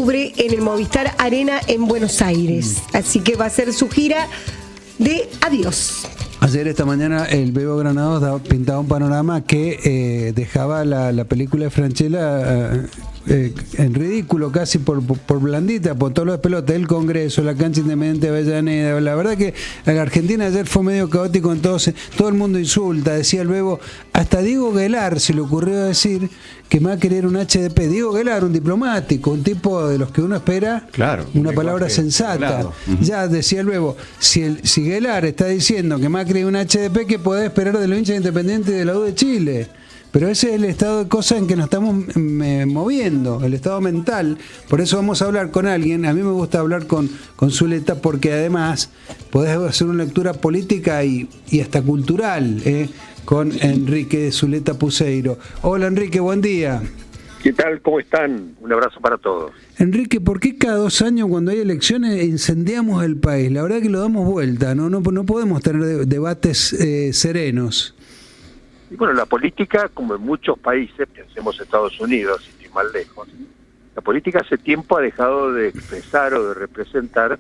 octubre en el Movistar Arena en Buenos Aires. Así que va a ser su gira de adiós. Ayer, esta mañana, el Bebo Granados pintaba un panorama que dejaba la película de Francella en ridículo, casi por blandita, por todos los pelotas, el Congreso, la cancha Independiente de Avellaneda. La verdad que la Argentina ayer fue medio caótico, entonces todo el mundo insulta, decía el Bebo. Hasta Diego Guelar se le ocurrió decir que Macri era un HDP. Diego Guelar, un diplomático, un tipo de los que uno espera, claro, una palabra sensata. Ya decía el Bebo, si Guelar está diciendo que Macri es un HDP, ¿qué podés esperar de los hinchas Independientes y de la U de Chile? Pero ese es el estado de cosas en que nos estamos moviendo, el estado mental. Por eso vamos a hablar con alguien. A mí me gusta hablar con Zuleta, porque además podés hacer una lectura política y hasta cultural, con Enrique Zuleta Puseiro. Hola Enrique, buen día. ¿Qué tal? ¿Cómo están? Un abrazo para todos. Enrique, ¿por qué cada 2 años cuando hay elecciones incendiamos el país? La verdad que lo damos vuelta, no podemos tener debates serenos. Y bueno, la política, como en muchos países, pensemos Estados Unidos, y estoy más lejos, la política hace tiempo ha dejado de expresar o de representar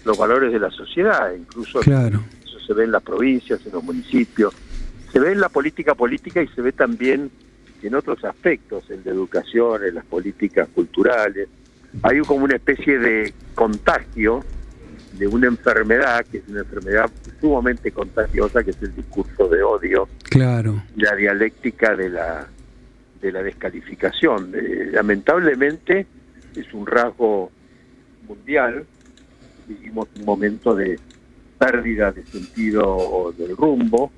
los valores de la sociedad, incluso claro. Eso se ve en las provincias, en los municipios, se ve en la política y se ve también en otros aspectos, en la educación, en las políticas culturales. Hay como una especie de contagio de una enfermedad, que es una enfermedad sumamente contagiosa, que es el discurso de odio, claro, la dialéctica de la descalificación. Lamentablemente es un rasgo mundial. Vivimos un momento de pérdida de sentido o del rumbo,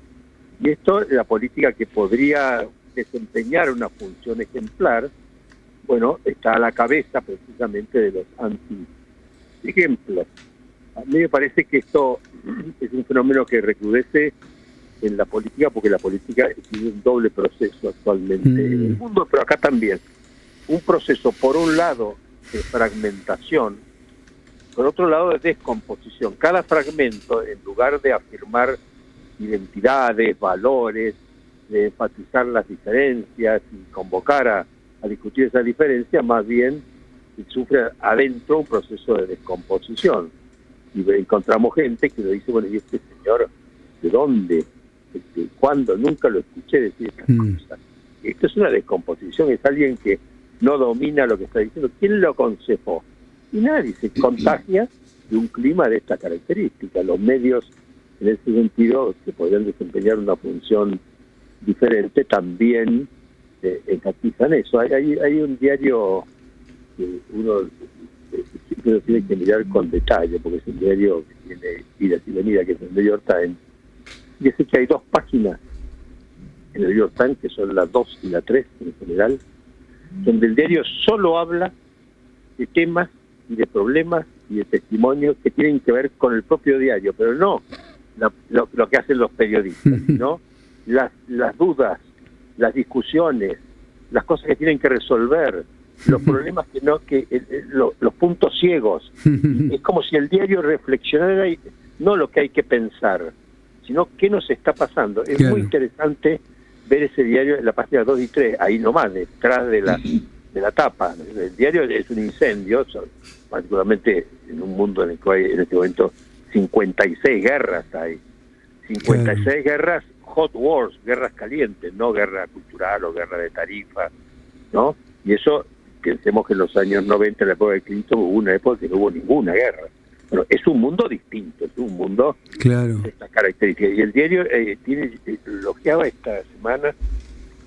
y esto, la política que podría desempeñar una función ejemplar, bueno, está a la cabeza precisamente de los anti-ejemplos. A mí me parece que esto es un fenómeno que recrudece en la política, porque la política tiene un doble proceso actualmente en el mundo, pero acá también. Un proceso, por un lado, de fragmentación, por otro lado, de descomposición. Cada fragmento, en lugar de afirmar identidades, valores, de enfatizar las diferencias y convocar a discutir esas diferencias, más bien sufre adentro un proceso de descomposición. Y encontramos gente que lo dice, bueno, ¿y este señor de dónde? ¿Cuándo? Nunca lo escuché decir estas cosas. Esto es una descomposición, es alguien que no domina lo que está diciendo. ¿Quién lo aconsejó? Y nadie. Se contagia de un clima de esta característica. Los medios, en ese sentido, que podrían desempeñar una función diferente, también enfatizan eso. Hay un diario que uno siempre lo tiene que mirar con detalle, porque es un diario que tiene idas y venidas, que es el New York Times, y es que hay 2 páginas en el New York Times, que son la 2 y la 3 en general, donde el diario solo habla de temas y de problemas y de testimonios que tienen que ver con el propio diario, pero no lo que hacen los periodistas, sino las dudas, las discusiones, las cosas que tienen que resolver, los problemas los puntos ciegos. Es como si el diario reflexionara, no lo que hay que pensar, sino qué nos está pasando. Es muy interesante ver ese diario en la página 2 y 3, ahí nomás, detrás de la tapa. El diario es un incendio, particularmente en un mundo en el que hay en este momento 56 guerras hay. 56 guerras, hot wars, guerras calientes, no guerra cultural o guerra de tarifa, ¿no? Y eso, pensemos que en los años 90, en la época de Clinton, hubo una época que no hubo ninguna guerra. Pero es un mundo distinto, es un mundo de estas características. Y el diario elogiaba esta semana,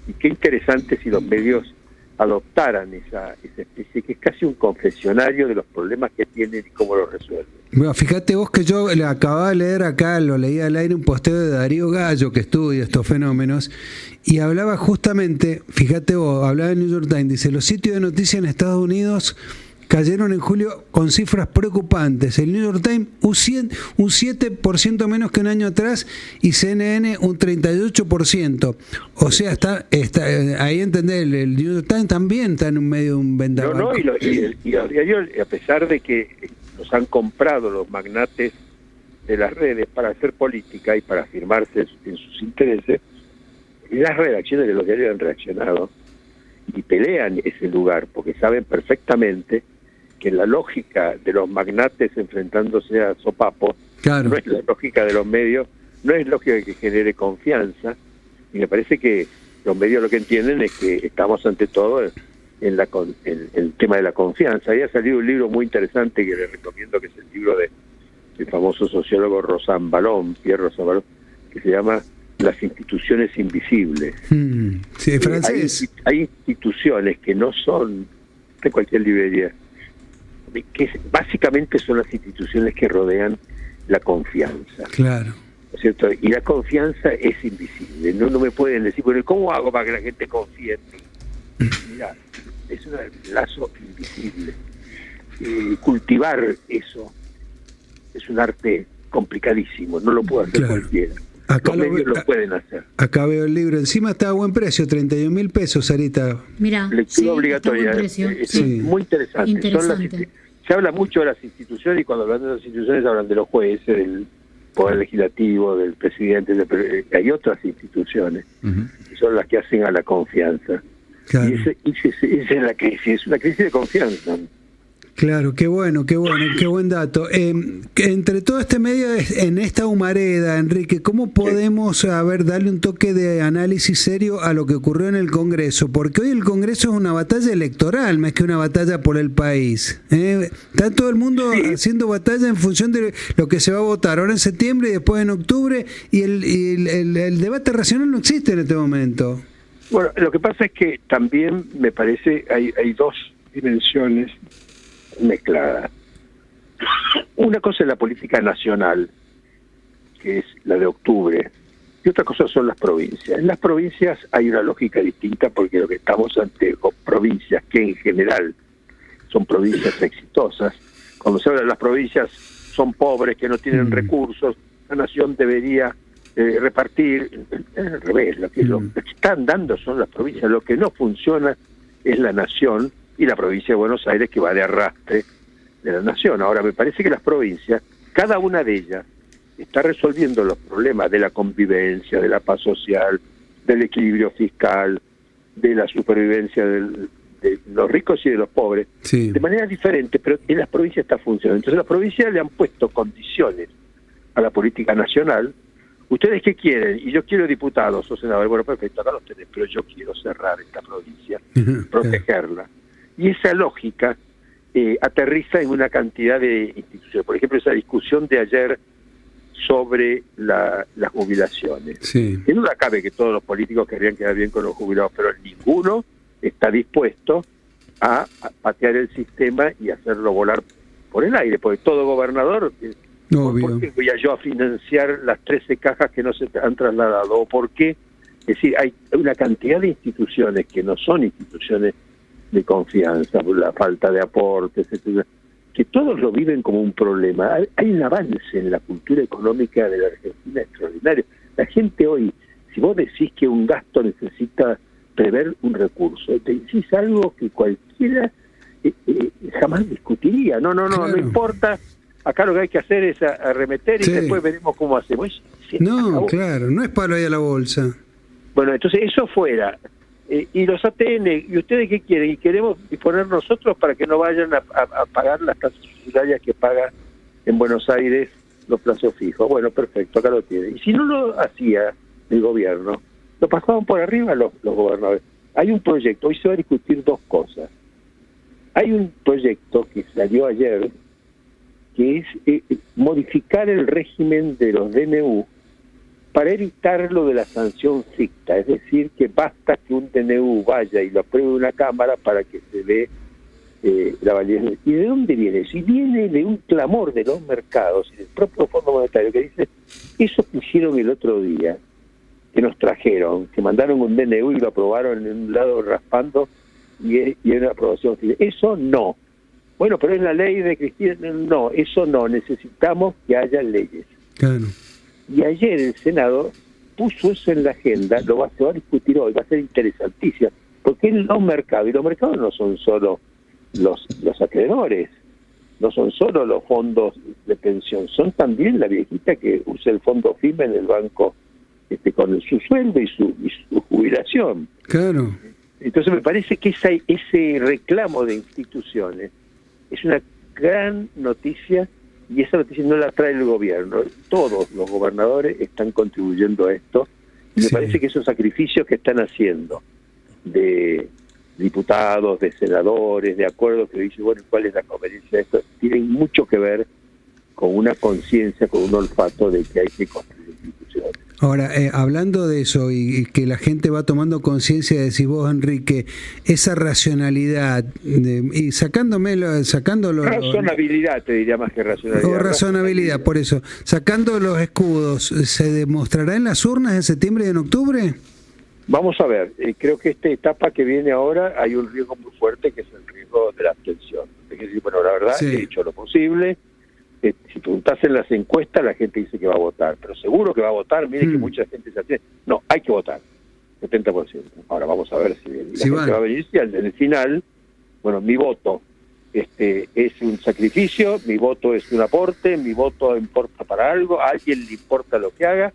y qué interesante si los medios adoptaran esa especie, que es casi un confesionario de los problemas que tienen y cómo los resuelven. Bueno, fíjate vos que yo le acababa de leer acá, lo leí al aire, un posteo de Darío Gallo, que estudia estos fenómenos, y hablaba justamente, fíjate vos, hablaba en New York Times, dice, los sitios de noticias en Estados Unidos cayeron en julio con cifras preocupantes. El New York Times un 7% menos que un año atrás, y CNN un 38%. O sea, está ahí, entendés, el New York Times también está en un medio de un vendaval. Y los diarios, a pesar de que los han comprado los magnates de las redes para hacer política y para afirmarse en sus intereses, las redacciones de los diarios han reaccionado y pelean ese lugar, porque saben perfectamente que la lógica de los magnates enfrentándose a sopapos Claro. no es la lógica de los medios, no es lógica que genere confianza, y me parece que los medios lo que entienden es que estamos ante todo en el tema de la confianza. Ahí ha salido un libro muy interesante que les recomiendo, que es el libro del famoso sociólogo Pierre Rosanvallon, que se llama Las instituciones invisibles. Sí, francés. Hay instituciones que no son de cualquier librería, que básicamente son las instituciones que rodean la confianza. Claro. ¿No es cierto? Y la confianza es invisible. No me pueden decir, bueno, ¿cómo hago para que la gente confíe en mí? Mira, es un lazo invisible. Cultivar eso es un arte complicadísimo, no lo puede hacer Claro. cualquiera. Acá Los medios lo pueden hacer. Acá veo el libro, encima está a buen precio, 31.000 pesos, Sarita. Mira, Lectura obligatoria. Es muy interesante. Interesante. Se habla mucho de las instituciones, y cuando hablan de las instituciones hablan de los jueces, del Poder Legislativo, del presidente, hay otras instituciones que son las que hacen a la confianza. Claro. Y esa es la crisis, es una crisis de confianza. Claro, qué bueno, qué buen dato. Que entre todo este medio, en esta humareda, Enrique, ¿cómo podemos darle un toque de análisis serio a lo que ocurrió en el Congreso? Porque hoy el Congreso es una batalla electoral, más que una batalla por el país. Está todo el mundo haciendo batalla en función de lo que se va a votar ahora en septiembre y después en octubre, y el debate racional no existe en este momento. Bueno, lo que pasa es que también me parece hay dos dimensiones mezcladas. Una cosa es la política nacional, que es la de octubre, y otra cosa son las provincias. En las provincias hay una lógica distinta, porque lo que estamos ante provincias que en general son provincias exitosas. Cuando se habla de las provincias son pobres, que no tienen recursos, la nación debería repartir, al revés, lo que están dando son las provincias, lo que no funciona es la nación, y la provincia de Buenos Aires, que va de arrastre de la nación. Ahora, me parece que las provincias, cada una de ellas, está resolviendo los problemas de la convivencia, de la paz social, del equilibrio fiscal, de la supervivencia de los ricos y de los pobres, de manera diferente, pero en las provincias está funcionando. Entonces, las provincias le han puesto condiciones a la política nacional. ¿Ustedes qué quieren? Y yo quiero diputados o senadores. Bueno, perfecto, acá los tenés, pero yo quiero cerrar esta provincia, protegerla. Y esa lógica aterriza en una cantidad de instituciones. Por ejemplo, esa discusión de ayer sobre las jubilaciones. Sin duda cabe que todos los políticos querrían quedar bien con los jubilados, pero ninguno está dispuesto a patear el sistema y hacerlo volar por el aire, porque todo gobernador... ¿Por qué voy yo a financiar las 13 cajas que no se han trasladado? ¿O por qué? Es decir, hay una cantidad de instituciones que no son instituciones de confianza, por la falta de aportes, etcétera, que todos lo viven como un problema. Hay un avance en la cultura económica de la Argentina extraordinario. La gente hoy, si vos decís que un gasto necesita prever un recurso, te decís algo que cualquiera jamás discutiría. No importa. Acá lo que hay que hacer es arremeter y después veremos cómo hacemos. Claro, no es palo ahí a la bolsa. Bueno, entonces eso fuera. Y los ATN, ¿y ustedes qué quieren? Y queremos disponer nosotros para que no vayan a pagar las tasas societarias que pagan en Buenos Aires los plazos fijos. Bueno, perfecto, acá lo tienen. Y si no lo hacía el gobierno, lo pasaban por arriba los gobernadores. Hay un proyecto, hoy se va a discutir dos cosas. Hay un proyecto que salió ayer, que es modificar el régimen de los DNU para evitar lo de la sanción ficta, es decir, que basta que un DNU vaya y lo apruebe una Cámara para que se dé la validez. ¿Y de dónde viene eso? Y viene de un clamor de los mercados y del propio Fondo Monetario, que dice, eso que hicieron el otro día, que nos trajeron, que mandaron un DNU y lo aprobaron en un lado raspando y es una aprobación final. Eso no. Bueno, pero es la ley de Cristina. No, eso no. Necesitamos que haya leyes. Claro. Y ayer el Senado puso eso en la agenda, se va a discutir hoy, va a ser interesantísimo, porque en los mercados, y los mercados no son solo los acreedores, no son solo los fondos de pensión, son también la viejita que usa el fondo FIME en el banco con su sueldo y su jubilación. Claro. Entonces me parece que ese reclamo de instituciones es una gran noticia, y esa noticia no la trae el gobierno. Todos los gobernadores están contribuyendo a esto, y me parece que esos sacrificios que están haciendo de diputados, de senadores, de acuerdos que dicen, bueno, ¿cuál es la conveniencia de esto? Tienen mucho que ver con una conciencia, con un olfato de que hay que construir instituciones. Ahora, hablando de eso y que la gente va tomando conciencia, decís vos, Enrique, esa racionalidad, y sacándolo... Razonabilidad, te diría, más que racionalidad. O razonabilidad, por eso. Sacando los escudos, ¿se demostrará en las urnas en septiembre y en octubre? Vamos a ver, creo que esta etapa que viene ahora hay un riesgo muy fuerte, que es el riesgo de la abstención. Es decir, bueno, la verdad, he hecho lo posible. Si preguntás en las encuestas, la gente dice que va a votar, pero seguro que va a votar. Mire que mucha gente se abstiene. No, hay que votar, 70%. Ahora vamos a ver si la gente va a venir. Si en el final, bueno, mi voto es un sacrificio, mi voto es un aporte, mi voto importa para algo, a alguien le importa lo que haga,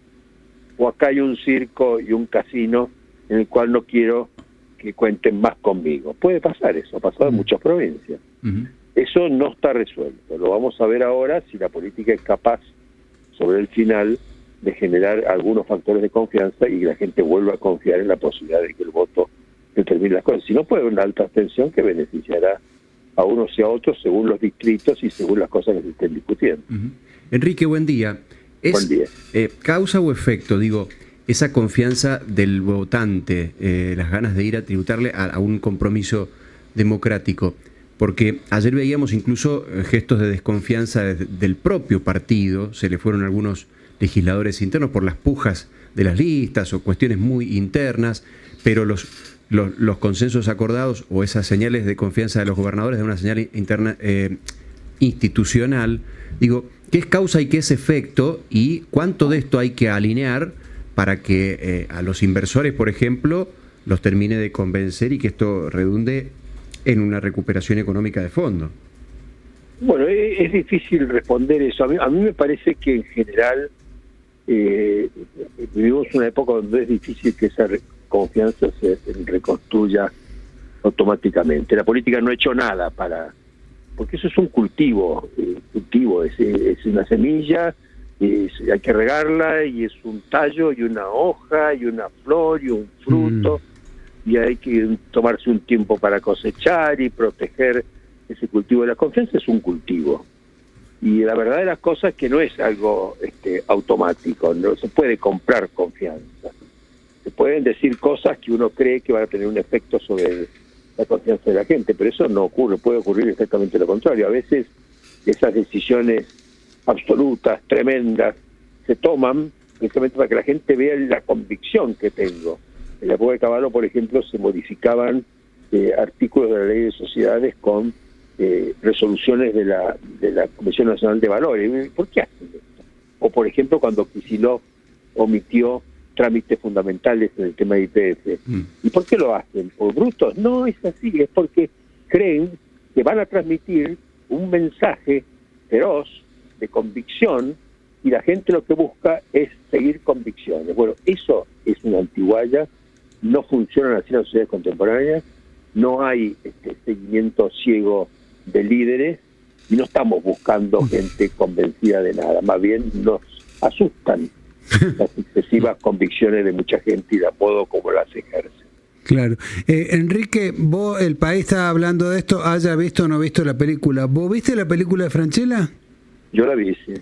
o acá hay un circo y un casino en el cual no quiero que cuenten más conmigo. Puede pasar eso, ha pasado en muchas provincias. Eso no está resuelto. Lo vamos a ver ahora si la política es capaz, sobre el final, de generar algunos factores de confianza y la gente vuelva a confiar en la posibilidad de que el voto determine las cosas. Si no, puede haber una alta abstención que beneficiará a unos y a otros según los distritos y según las cosas que se estén discutiendo. Enrique, buen día. Buen día. ¿Causa o efecto, digo, esa confianza del votante, las ganas de ir a tributarle a un compromiso democrático? Porque ayer veíamos incluso gestos de desconfianza del propio partido, se le fueron algunos legisladores internos por las pujas de las listas o cuestiones muy internas, pero los consensos acordados o esas señales de confianza de los gobernadores de una señal interna institucional, digo, ¿qué es causa y qué es efecto? ¿Y cuánto de esto hay que alinear para que a los inversores, por ejemplo, los termine de convencer y que esto redunde en una recuperación económica de fondo? Bueno, es difícil responder eso. A mí me parece que en general vivimos una época donde es difícil que esa confianza se reconstruya automáticamente. La política no ha hecho nada porque eso es un cultivo, es una semilla, hay que regarla y es un tallo y una hoja y una flor y un fruto. Y hay que tomarse un tiempo para cosechar y proteger ese cultivo de la confianza. Es un cultivo. Y la verdad de las cosas es que no es algo automático, no se puede comprar confianza. Se pueden decir cosas que uno cree que van a tener un efecto sobre la confianza de la gente, pero eso no ocurre, puede ocurrir exactamente lo contrario. A veces esas decisiones absolutas, tremendas, se toman precisamente para que la gente vea la convicción que tengo. En la época de Cavallo, por ejemplo, se modificaban artículos de la Ley de Sociedades con resoluciones de la Comisión Nacional de Valores. ¿Por qué hacen esto? O, por ejemplo, cuando Kicillof omitió trámites fundamentales en el tema de IPF. ¿Y por qué lo hacen? ¿Por brutos? No es así, es porque creen que van a transmitir un mensaje feroz de convicción y la gente lo que busca es seguir convicciones. Bueno, eso es una antigualla. No funcionan así las sociedades contemporáneas, no hay seguimiento ciego de líderes y no estamos buscando gente convencida de nada, más bien nos asustan las excesivas convicciones de mucha gente y de modo como las ejercen. Claro. Enrique, vos, el país está hablando de esto, haya visto o no visto la película. ¿Vos viste la película de Francella? Yo la vi, sí.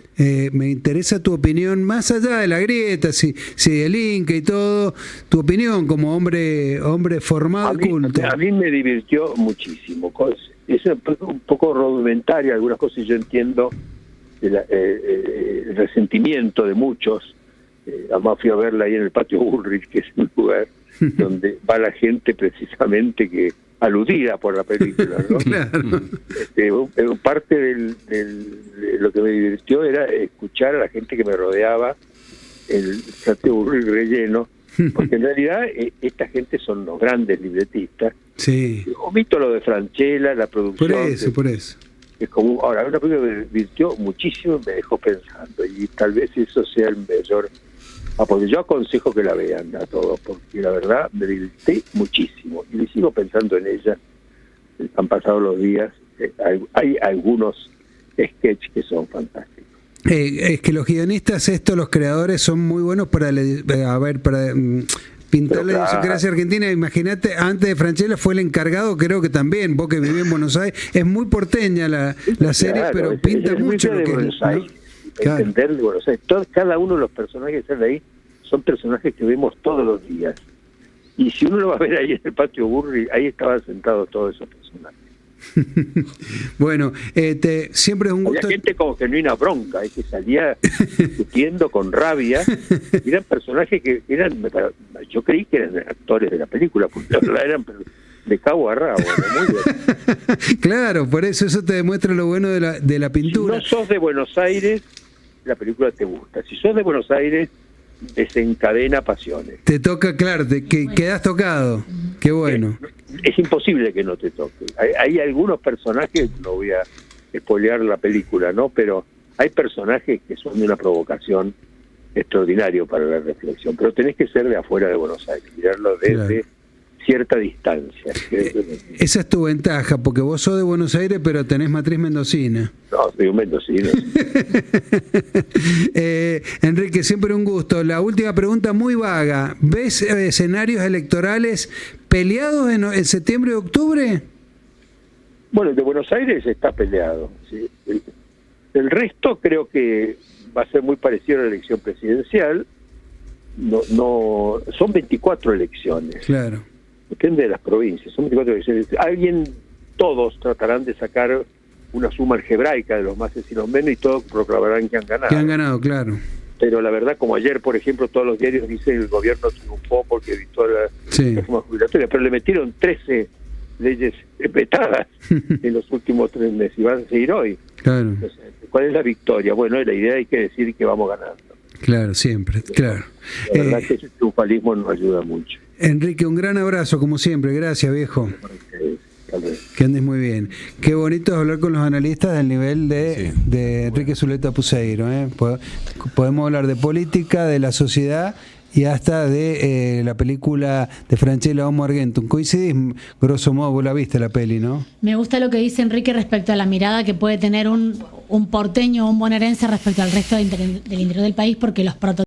Me interesa tu opinión, más allá de la grieta, si el Inca y todo, tu opinión como hombre formado, culto. A mí me divirtió muchísimo. Es un poco rudimentaria algunas cosas, y yo entiendo el resentimiento de muchos. Además fui a verla ahí en el patio Bullrich, que es un lugar donde va la gente precisamente que aludida por la película, ¿no? Claro. Parte de lo que me divirtió era escuchar a la gente que me rodeaba, el patio Bullrich relleno, porque en realidad esta gente son los grandes libretistas. Sí. Omito lo de Francella, la producción. Por eso. Es como, ahora, una película que me divirtió muchísimo, me dejó pensando, y tal vez eso sea el mayor porque yo aconsejo que la vean a todos, porque la verdad me divertí muchísimo y sigo pensando en ella. Han pasado los días Hay algunos sketches que son fantásticos. Es que los guionistas, los creadores, son muy buenos para pintar la idiosincrasia argentina. Imagínate, antes de Francella fue el encargado, creo que también, vos que vivís en Buenos Aires, es muy porteña la serie, pero pinta mucho lo que es. Buenos Aires, ¿no? Entender de Buenos Aires. Cada uno de los personajes que salen ahí son personajes que vemos todos los días. Y si uno lo va a ver ahí en el patio Burri, ahí estaban sentados todos esos personajes. Bueno, siempre es un gusto. Había gente con genuina bronca, que salía discutiendo con rabia. Eran personajes que yo creí que eran actores de la película, porque la verdad eran de cabo a rabo. Muy bien. Claro, por eso te demuestra lo bueno de la pintura. Si no sos de Buenos Aires, la película te gusta. Si sos de Buenos Aires, desencadena pasiones. Te toca, claro, quedás tocado. Qué bueno. Es imposible que no te toque. Hay algunos personajes, no voy a spoilear la película, ¿no? Pero hay personajes que son de una provocación extraordinaria para la reflexión. Pero tenés que ser de afuera de Buenos Aires, mirarlo desde cierta distancia. Esa es tu ventaja, porque vos sos de Buenos Aires, pero tenés matriz mendocina. No, soy un mendocino. Enrique, siempre un gusto. La última pregunta muy vaga. ¿Ves escenarios electorales peleados en septiembre y octubre? Bueno, el de Buenos Aires está peleado. ¿Sí? El resto creo que va a ser muy parecido a la elección presidencial. No, son 24 elecciones. Claro. Depende de las provincias, son 24 elecciones. Todos tratarán de sacar una suma algebraica de los más y los menos y todos proclamarán que han ganado. Que han ganado, claro. Pero la verdad, como ayer, por ejemplo, todos los diarios dicen el gobierno triunfó porque evitó la reforma jubilatoria, pero le metieron 13 leyes vetadas en los últimos 3 meses y van a seguir hoy. Claro. Entonces, ¿cuál es la victoria? Bueno, la idea hay que decir que vamos ganando. Claro, siempre, claro. La verdad que ese triunfalismo nos ayuda mucho. Enrique, un gran abrazo, como siempre. Gracias, viejo. Que andes muy bien. Qué bonito es hablar con los analistas del nivel de Enrique Zuleta Puseiro. Podemos hablar de política, de la sociedad y hasta de la película de Francella Homo Argentum. Coincidís, grosso modo, vos la viste la peli, ¿no? Me gusta lo que dice Enrique respecto a la mirada que puede tener un porteño o un bonaerense respecto al resto del interior del país, porque los prototipos